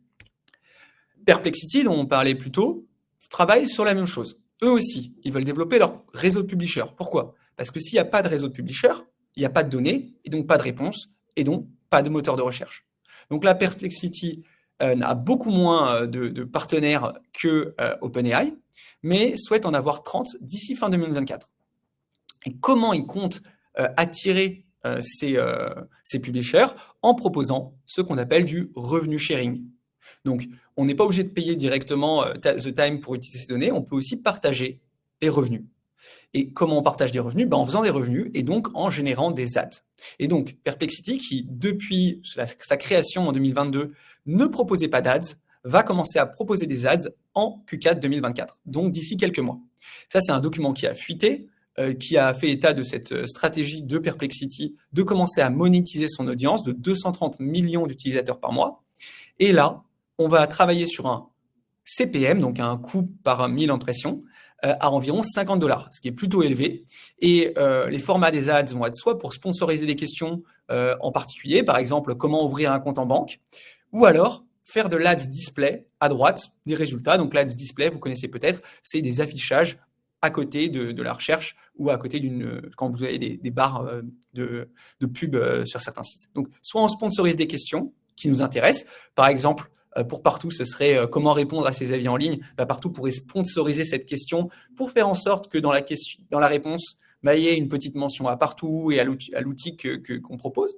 Perplexity, dont on parlait plus tôt, travaille sur la même chose. Eux aussi, ils veulent développer leur réseau de publishers. Pourquoi? Parce que s'il n'y a pas de réseau de publishers, il n'y a pas de données, et donc pas de réponses, et donc pas de moteur de recherche. Donc là, Perplexity a beaucoup moins de partenaires que OpenAI, mais souhaite en avoir 30 d'ici fin 2024. Et comment ils comptent attirer ces publishers? En proposant ce qu'on appelle du revenu sharing. Donc, on n'est pas obligé de payer directement The Time pour utiliser ces données, on peut aussi partager les revenus. Et comment on partage des revenus? En faisant des revenus et donc en générant des ads. Et donc, Perplexity, qui depuis sa création en 2022 ne proposait pas d'ads, va commencer à proposer des ads en Q4 2024, donc d'ici quelques mois. Ça, c'est un document qui a fuité, qui a fait état de cette stratégie de Perplexity de commencer à monétiser son audience de 230 millions d'utilisateurs par mois. Et là, on va travailler sur un CPM, donc un coût par 1000 impressions, à environ $50, ce qui est plutôt élevé. Et les formats des ads vont être soit pour sponsoriser des questions en particulier, par exemple, comment ouvrir un compte en banque, ou alors faire de l'Ads Display à droite des résultats. Donc l'Ads Display, vous connaissez peut-être, c'est des affichages à côté de la recherche ou à côté quand vous avez des barres de pub sur certains sites. Donc soit on sponsorise des questions qui nous intéressent, par exemple, pour Partout, ce serait comment répondre à ses avis en ligne. Partout pourrait sponsoriser cette question pour faire en sorte que dans la réponse, il y ait une petite mention à Partout et à l'outil qu'on propose.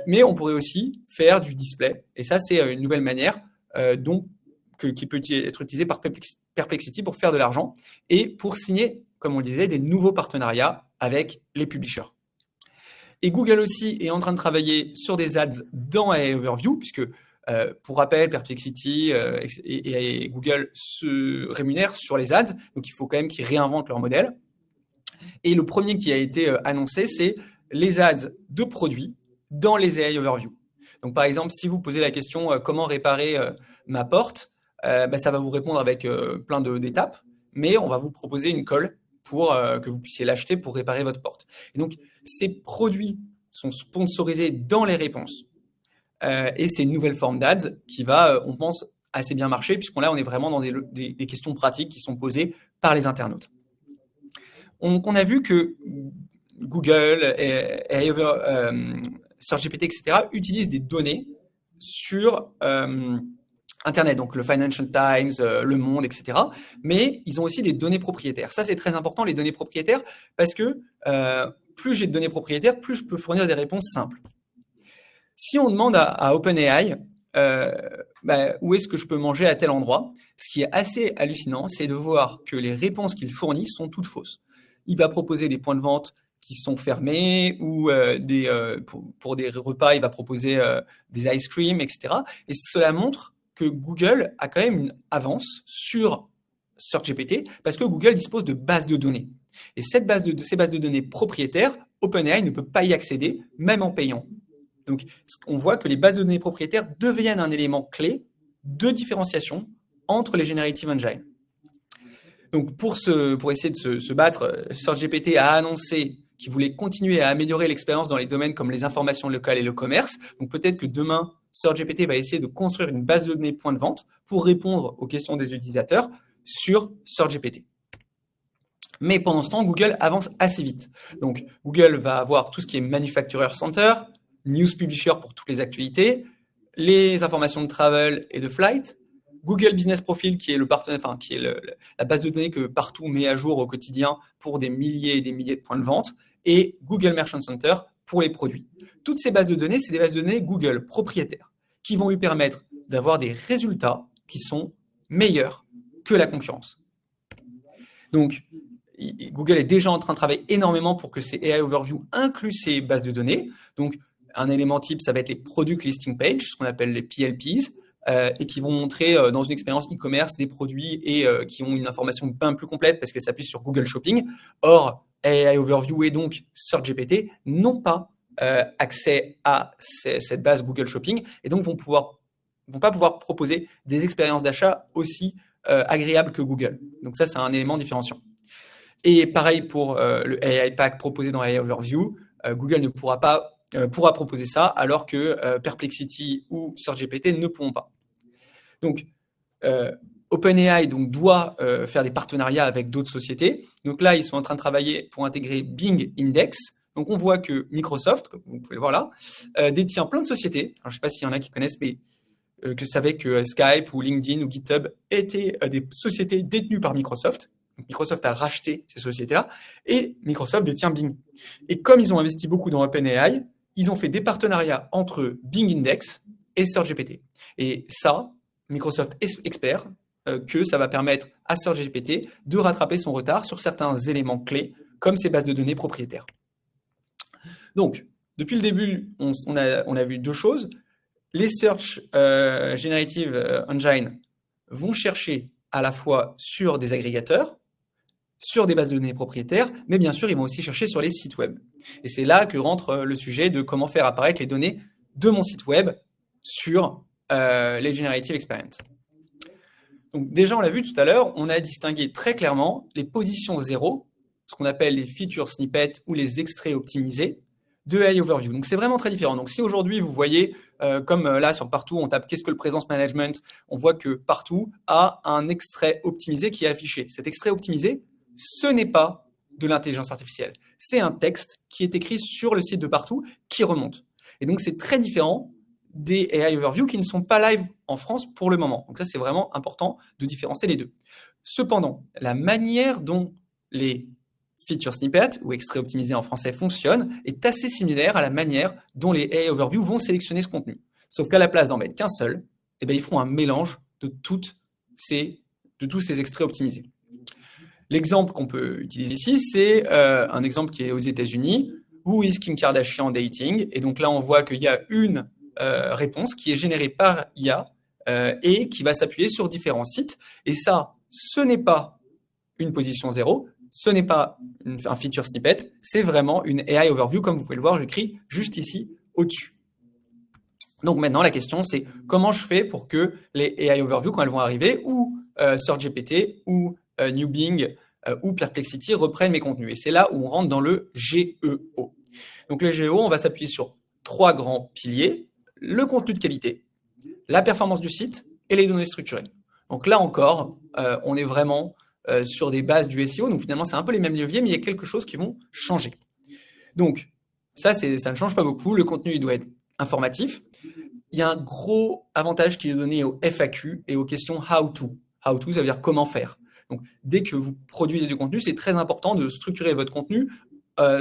Mais on pourrait aussi faire du display. Et ça, c'est une nouvelle manière qui peut être utilisée par Perplexity pour faire de l'argent et pour signer, comme on le disait, des nouveaux partenariats avec les publishers. Et Google aussi est en train de travailler sur des ads dans AI Overview, puisque pour rappel, Perplexity et Google se rémunèrent sur les ads, donc il faut quand même qu'ils réinventent leur modèle. Et le premier qui a été annoncé, c'est les ads de produits dans les AI Overview. Donc par exemple, si vous posez la question comment réparer ma porte, ça va vous répondre avec plein d'étapes, mais on va vous proposer une colle pour que vous puissiez l'acheter pour réparer votre porte. Et donc ces produits sont sponsorisés dans les réponses. Et c'est une nouvelle forme d'ads qui va, on pense, assez bien marcher, puisqu'on est vraiment dans des questions pratiques qui sont posées par les internautes. On a vu que Google, SearchGPT, etc., utilisent des données sur Internet, donc le Financial Times, Le Monde, etc. Mais ils ont aussi des données propriétaires. Ça, c'est très important, les données propriétaires, parce que plus j'ai de données propriétaires, plus je peux fournir des réponses simples. Si on demande à OpenAI où est-ce que je peux manger à tel endroit, ce qui est assez hallucinant, c'est de voir que les réponses qu'il fournit sont toutes fausses. Il va proposer des points de vente qui sont fermés ou pour des repas, il va proposer des ice cream, etc. Et cela montre que Google a quand même une avance sur SearchGPT parce que Google dispose de bases de données. Et ces bases de données propriétaires, OpenAI ne peut pas y accéder, même en payant. Donc, on voit que les bases de données propriétaires deviennent un élément clé de différenciation entre les Generative Engine. Donc, pour essayer de se battre, SearchGPT a annoncé qu'il voulait continuer à améliorer l'expérience dans les domaines comme les informations locales et le commerce. Donc, peut-être que demain, SearchGPT va essayer de construire une base de données point de vente pour répondre aux questions des utilisateurs sur SearchGPT. Mais pendant ce temps, Google avance assez vite. Donc, Google va avoir tout ce qui est Manufacturer Center, News Publisher pour toutes les actualités, les informations de travel et de flight, Google Business Profile qui est la base de données que Partout met à jour au quotidien pour des milliers et des milliers de points de vente, et Google Merchant Center pour les produits. Toutes ces bases de données, c'est des bases de données Google propriétaires qui vont lui permettre d'avoir des résultats qui sont meilleure que la concurrence. Donc, Google est déjà en train de travailler énormément pour que ces AI Overview incluent ces bases de données. Donc, un élément type, ça va être les Product Listing Page, ce qu'on appelle les PLPs, et qui vont montrer dans une expérience e-commerce des produits et qui ont une information bien plus complète parce qu'elles s'appuient sur Google Shopping. Or, AI Overview et donc SearchGPT n'ont pas accès à cette base Google Shopping et donc vont pas pouvoir proposer des expériences d'achat aussi agréables que Google. Donc ça, c'est un élément différenciant. Et pareil pour le AI Pack proposé dans AI Overview, Google ne pourra proposer ça alors que Perplexity ou SearchGPT ne pourront pas. Donc, OpenAI doit faire des partenariats avec d'autres sociétés. Donc là, ils sont en train de travailler pour intégrer Bing Index. Donc, on voit que Microsoft, comme vous pouvez le voir là, détient plein de sociétés. Alors, je ne sais pas s'il y en a qui connaissent, mais que savaient que Skype ou LinkedIn ou GitHub étaient des sociétés détenues par Microsoft. Donc, Microsoft a racheté ces sociétés-là et Microsoft détient Bing. Et comme ils ont investi beaucoup dans OpenAI, ils ont fait des partenariats entre Bing Index et SearchGPT. Et ça, Microsoft espère que ça va permettre à SearchGPT de rattraper son retard sur certains éléments clés, comme ses bases de données propriétaires. Donc, depuis le début, on a vu deux choses. Les Search Generative Engine vont chercher à la fois sur des agrégateurs, sur des bases de données propriétaires, mais bien sûr, ils vont aussi chercher sur les sites web. Et c'est là que rentre le sujet de comment faire apparaître les données de mon site web sur les Generative Experience. Donc déjà, on l'a vu tout à l'heure, on a distingué très clairement les positions 0, ce qu'on appelle les feature snippets ou les extraits optimisés de AI Overview. Donc c'est vraiment très différent. Donc si aujourd'hui vous voyez, comme là sur Partout, on tape qu'est-ce que le Presence Management, on voit que Partout a un extrait optimisé qui est affiché. Cet extrait optimisé, ce n'est pas de l'intelligence artificielle. C'est un texte qui est écrit sur le site de Partout qui remonte. Et donc c'est très différent des AI Overview qui ne sont pas live en France pour le moment. Donc ça, c'est vraiment important de différencier les deux. Cependant, la manière dont les feature snippets ou extraits optimisés en français fonctionnent est assez similaire à la manière dont les AI Overview vont sélectionner ce contenu. Sauf qu'à la place d'en mettre qu'un seul, eh bien, ils font un mélange de tous ces extraits optimisés. L'exemple qu'on peut utiliser ici, c'est un exemple qui est aux États-Unis. Who is Kim Kardashian dating? Et donc là, on voit qu'il y a une réponse qui est générée par IA et qui va s'appuyer sur différents sites. Et ça, ce n'est pas une position 0, ce n'est pas un feature snippet, c'est vraiment une AI Overview. Comme vous pouvez le voir, j'écris juste ici au-dessus. Donc maintenant, la question, c'est comment je fais pour que les AI Overview, quand elles vont arriver, ou SearchGPT, ou New Bing, ou Perplexity reprennent mes contenus. Et c'est là où on rentre dans le GEO. Donc le GEO, on va s'appuyer sur 3 grands piliers: le contenu de qualité, la performance du site et les données structurées. Donc là encore, on est vraiment sur des bases du SEO. Donc finalement, c'est un peu les mêmes leviers, mais il y a quelque chose qui vont changer. Donc ça ne change pas beaucoup. Le contenu, il doit être informatif. Il y a un gros avantage qui est donné au FAQ et aux questions how to. How to, ça veut dire comment faire. Donc dès que vous produisez du contenu, c'est très important de structurer votre contenu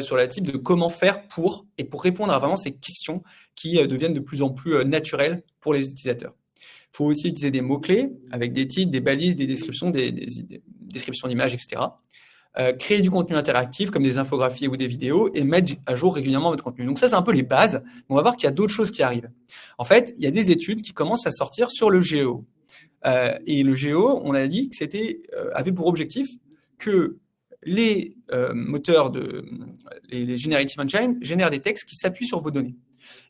sur la type de comment faire pour répondre à vraiment ces questions qui deviennent de plus en plus naturelles pour les utilisateurs. Il faut aussi utiliser des mots-clés avec des titres, des balises, des descriptions, des descriptions d'images, etc. Créer du contenu interactif comme des infographies ou des vidéos et mettre à jour régulièrement votre contenu. Donc ça, c'est un peu les bases. On va voir qu'il y a d'autres choses qui arrivent. En fait, il y a des études qui commencent à sortir sur le GEO. Et le GEO, on a dit que avait pour objectif que les moteurs les Generative Engine génèrent des textes qui s'appuient sur vos données.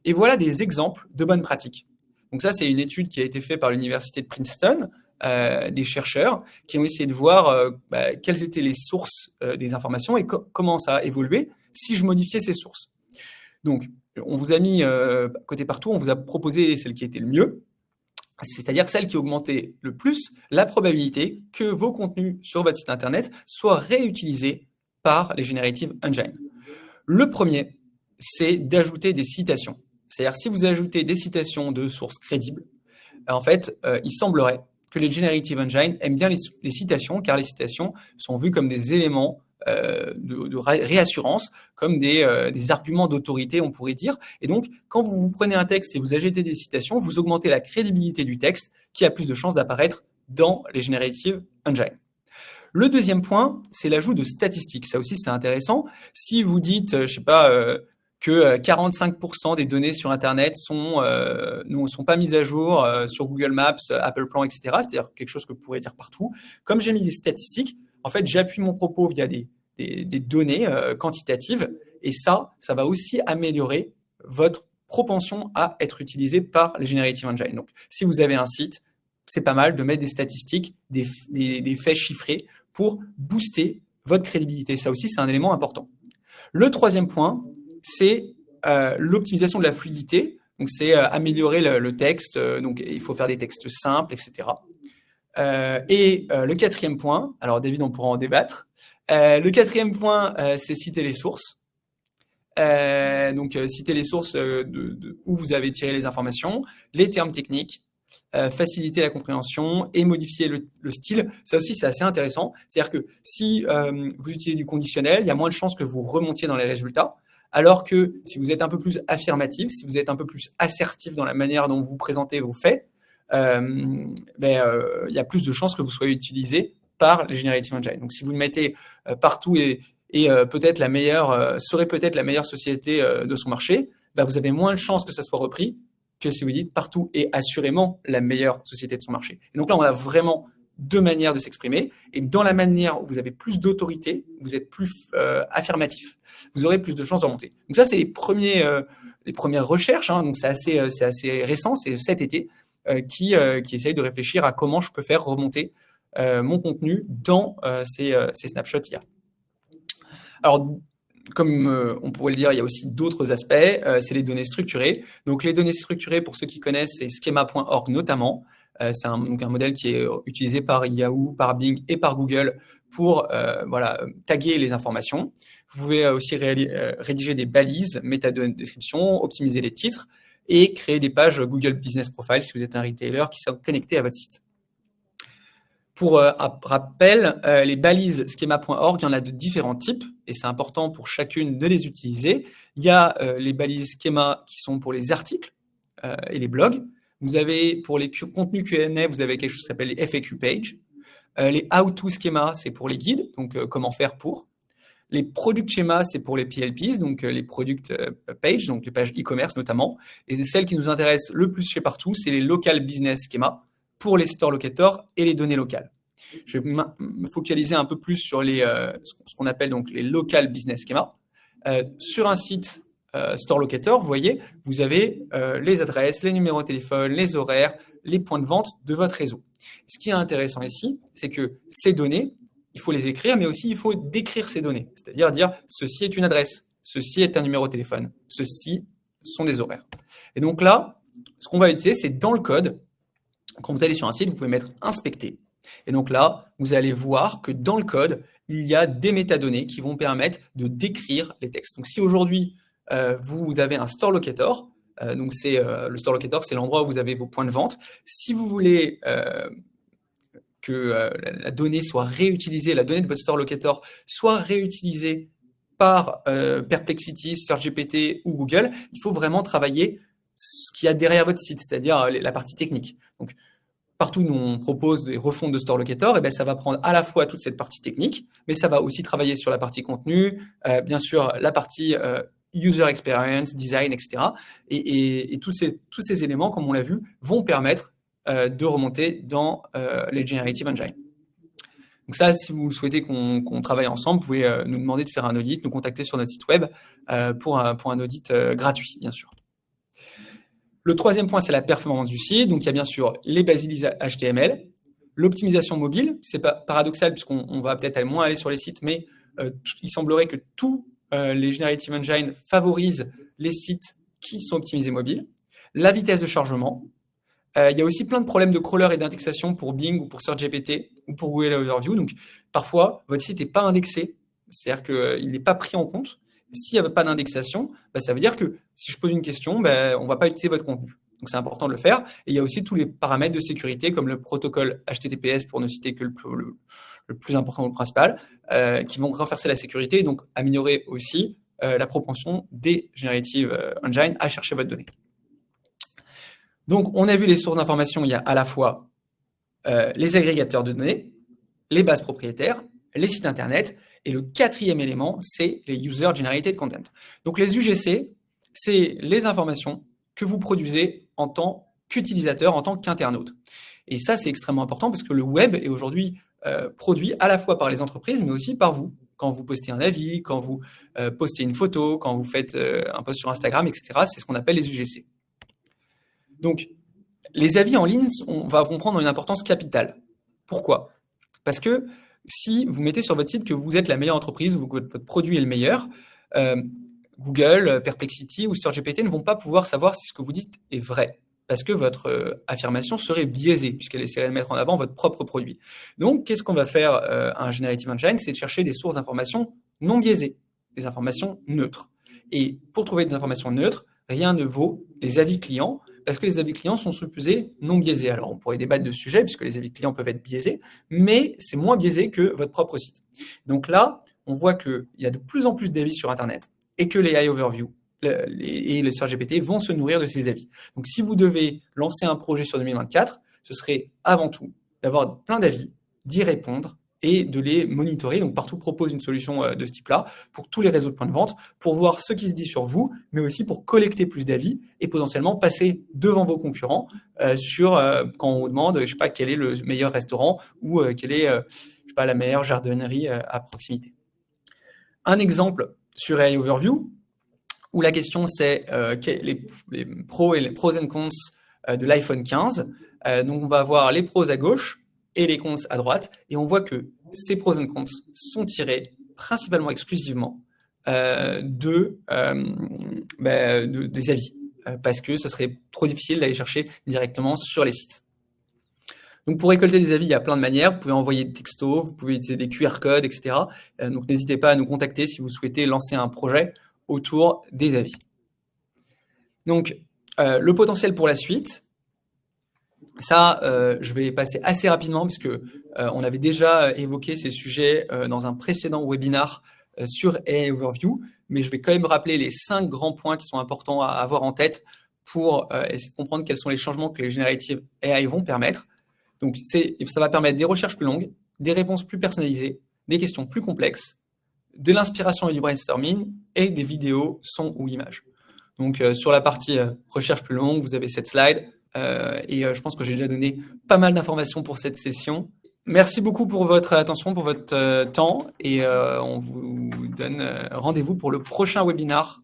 Et voilà des exemples de bonnes pratiques. Donc ça, c'est une étude qui a été faite par l'université de Princeton, des chercheurs qui ont essayé de voir quelles étaient les sources des informations et comment ça a évolué si je modifiais ces sources. Donc, on vous a mis côté Partout, on vous a proposé celle qui était le mieux, c'est-à-dire celle qui augmentait le plus la probabilité que vos contenus sur votre site internet soient réutilisés par les Generative Engine. Le premier, c'est d'ajouter des citations. C'est-à-dire, si vous ajoutez des citations de sources crédibles, en fait, il semblerait que les Generative Engine aiment bien les citations, car les citations sont vues comme des éléments de réassurance, comme des arguments d'autorité, on pourrait dire. Et donc, quand vous prenez un texte et vous ajoutez des citations, vous augmentez la crédibilité du texte qui a plus de chances d'apparaître dans les Generative Engine. Le deuxième point, c'est l'ajout de statistiques. Ça aussi, c'est intéressant. Si vous dites, je sais pas, que 45% des données sur Internet ne sont pas mises à jour sur Google Maps, Apple Plan, etc., c'est-à-dire quelque chose que vous pourrez dire partout. Comme j'ai mis des statistiques, en fait, j'appuie mon propos via des données quantitatives, et ça va aussi améliorer votre propension à être utilisé par les Generative Engine. Donc, si vous avez un site, c'est pas mal de mettre des statistiques, des faits chiffrés pour booster votre crédibilité. Ça aussi, c'est un élément important. Le troisième point, c'est l'optimisation de la fluidité. Donc, c'est améliorer le texte. Donc, il faut faire des textes simples, etc. Le quatrième point, alors David, on pourra en débattre. Le quatrième point, c'est citer les sources. Citer les sources où vous avez tiré les informations, les termes techniques, faciliter la compréhension et modifier le style. Ça aussi, c'est assez intéressant. C'est-à-dire que si vous utilisez du conditionnel, il y a moins de chances que vous remontiez dans les résultats. Alors que si vous êtes un peu plus affirmatif, si vous êtes un peu plus assertif dans la manière dont vous présentez vos faits, il y a plus de chances que vous soyez utilisé par les Generative Engine. Donc, si vous le mettez partout et peut-être serait peut-être la meilleure société de son marché, vous avez moins de chances que ça soit repris que si vous dites partout est assurément la meilleure société de son marché. Et donc là, on a vraiment deux manières de s'exprimer. Et dans la manière où vous avez plus d'autorité, vous êtes plus affirmatif, vous aurez plus de chances de remonter. Donc ça, c'est les premières recherches. Hein, donc c'est assez récent, c'est cet été, qui essaye de réfléchir à comment je peux faire remonter mon contenu dans ces snapshots IA. Alors, comme on pourrait le dire, il y a aussi d'autres aspects, c'est les données structurées. Donc, les données structurées, pour ceux qui connaissent, c'est schema.org notamment. C'est un modèle qui est utilisé par Yahoo, par Bing et par Google pour taguer les informations. Vous pouvez aussi rédiger des balises, métadonnées de description, optimiser les titres et créer des pages Google Business Profile si vous êtes un retailer qui sont connectés à votre site. Pour rappel, les balises schema.org, il y en a de différents types et c'est important pour chacune de les utiliser. Il y a les balises schema qui sont pour les articles et les blogs. Vous avez pour les contenus Q&A, vous avez quelque chose qui s'appelle les FAQ page. Les how-to schema, c'est pour les guides, donc comment faire pour. Les product schema, c'est pour les PLPs, donc les product page, donc les pages e-commerce notamment. Et celles qui nous intéressent le plus chez Partout, c'est les local business schema pour les store locators et les données locales. Je vais me focaliser un peu plus sur ce qu'on appelle donc les local business schema. Sur un site store locator, vous voyez, vous avez les adresses, les numéros de téléphone, les horaires, les points de vente de votre réseau. Ce qui est intéressant ici, c'est que ces données, il faut les écrire, mais aussi il faut décrire ces données. C'est-à-dire dire ceci est une adresse, ceci est un numéro de téléphone, ceci sont des horaires. Et donc là, ce qu'on va utiliser, c'est dans le code. Quand vous allez sur un site, vous pouvez mettre inspecter. Et donc là, vous allez voir que dans le code, il y a des métadonnées qui vont permettre de décrire les textes. Donc si aujourd'hui, vous avez un store locator, donc le store locator, c'est l'endroit où vous avez vos points de vente. Si vous voulez que la donnée soit réutilisée, la donnée de votre store locator soit réutilisée par Perplexity, SearchGPT ou Google, il faut vraiment travailler ce qu'il y a derrière votre site, c'est-à-dire la partie technique. Donc, partout où on propose des refontes de store locator, ça va prendre à la fois toute cette partie technique, mais ça va aussi travailler sur la partie contenu, bien sûr la partie user experience, design, etc. Et tous ces éléments, comme on l'a vu, vont permettre de remonter dans les Generative Engine. Donc ça, si vous souhaitez qu'on travaille ensemble, vous pouvez nous demander de faire un audit, nous contacter sur notre site web pour un audit gratuit, bien sûr. Le troisième point, c'est la performance du site. Donc, il y a bien sûr les basises HTML, l'optimisation mobile. C'est pas paradoxal puisqu'on va peut-être moins aller sur les sites, mais il semblerait que tous les Generative Engine favorisent les sites qui sont optimisés mobiles. La vitesse de chargement. Il y a aussi plein de problèmes de crawler et d'indexation pour Bing ou pour SearchGPT ou pour Google Overview. Donc, parfois, votre site n'est pas indexé, c'est-à-dire qu'il n'est pas pris en compte. S'il n'y a pas d'indexation, ça veut dire que si je pose une question, on ne va pas utiliser votre contenu. Donc, c'est important de le faire. Et il y a aussi tous les paramètres de sécurité, comme le protocole HTTPS, pour ne citer que le plus important ou le principal, qui vont renforcer la sécurité et donc améliorer aussi la propension des Generative Engine à chercher votre donnée. Donc, on a vu les sources d'information. Il y a à la fois les agrégateurs de données, les bases propriétaires, les sites internet, et le quatrième élément, c'est les User Generated Content. Donc les UGC, c'est les informations que vous produisez en tant qu'utilisateur, en tant qu'internaute. Et ça, c'est extrêmement important parce que le web est aujourd'hui produit à la fois par les entreprises, mais aussi par vous. Quand vous postez un avis, quand vous postez une photo, quand vous faites un post sur Instagram, etc., c'est ce qu'on appelle les UGC. Donc, les avis en ligne vont prendre une importance capitale. Pourquoi? Parce que si vous mettez sur votre site que vous êtes la meilleure entreprise ou que votre produit est le meilleur, Google, Perplexity ou SearchGPT ne vont pas pouvoir savoir si ce que vous dites est vrai, parce que votre affirmation serait biaisée, puisqu'elle essaierait de mettre en avant votre propre produit. Donc, qu'est-ce qu'on va faire un Generative Engine? C'est de chercher des sources d'informations non biaisées, des informations neutres. Et pour trouver des informations neutres, rien ne vaut les avis clients, parce que les avis clients sont supposés non biaisés. Alors, on pourrait débattre de ce sujet, puisque les avis clients peuvent être biaisés, mais c'est moins biaisé que votre propre site. Donc là, on voit qu'il y a de plus en plus d'avis sur Internet et que les AI Overview et les SearchGPT vont se nourrir de ces avis. Donc, si vous devez lancer un projet sur 2024, ce serait avant tout d'avoir plein d'avis, d'y répondre et de les monitorer. Donc, Partout propose une solution de ce type-là pour tous les réseaux de points de vente, pour voir ce qui se dit sur vous, mais aussi pour collecter plus d'avis et potentiellement passer devant vos concurrents quand on vous demande, je sais pas, quel est le meilleur restaurant ou quelle est, je sais pas, la meilleure jardinerie à proximité. Un exemple sur AI Overview, où la question c'est les pros et les pros and cons de l'iPhone 15. Donc, on va avoir les pros à gauche et les cons à droite, et on voit que ces pros and cons sont tirés principalement exclusivement des avis, parce que ce serait trop difficile d'aller chercher directement sur les sites. Donc, pour récolter des avis, il y a plein de manières. Vous pouvez envoyer des textos, vous pouvez utiliser des QR codes, etc. Donc, n'hésitez pas à nous contacter si vous souhaitez lancer un projet autour des avis. Donc, le potentiel pour la suite, ça, je vais passer assez rapidement parce que on avait déjà évoqué ces sujets dans un précédent webinar sur AI Overview, mais je vais quand même rappeler les 5 grands points qui sont importants à avoir en tête pour essayer de comprendre quels sont les changements que les Generative AI vont permettre. Donc, ça va permettre des recherches plus longues, des réponses plus personnalisées, des questions plus complexes, de l'inspiration et du brainstorming et des vidéos, sons ou images. Donc, sur la partie recherche plus longue, vous avez cette slide. Et je pense que j'ai déjà donné pas mal d'informations pour cette session. Merci beaucoup pour votre attention, pour votre temps, et on vous donne rendez-vous pour le prochain webinaire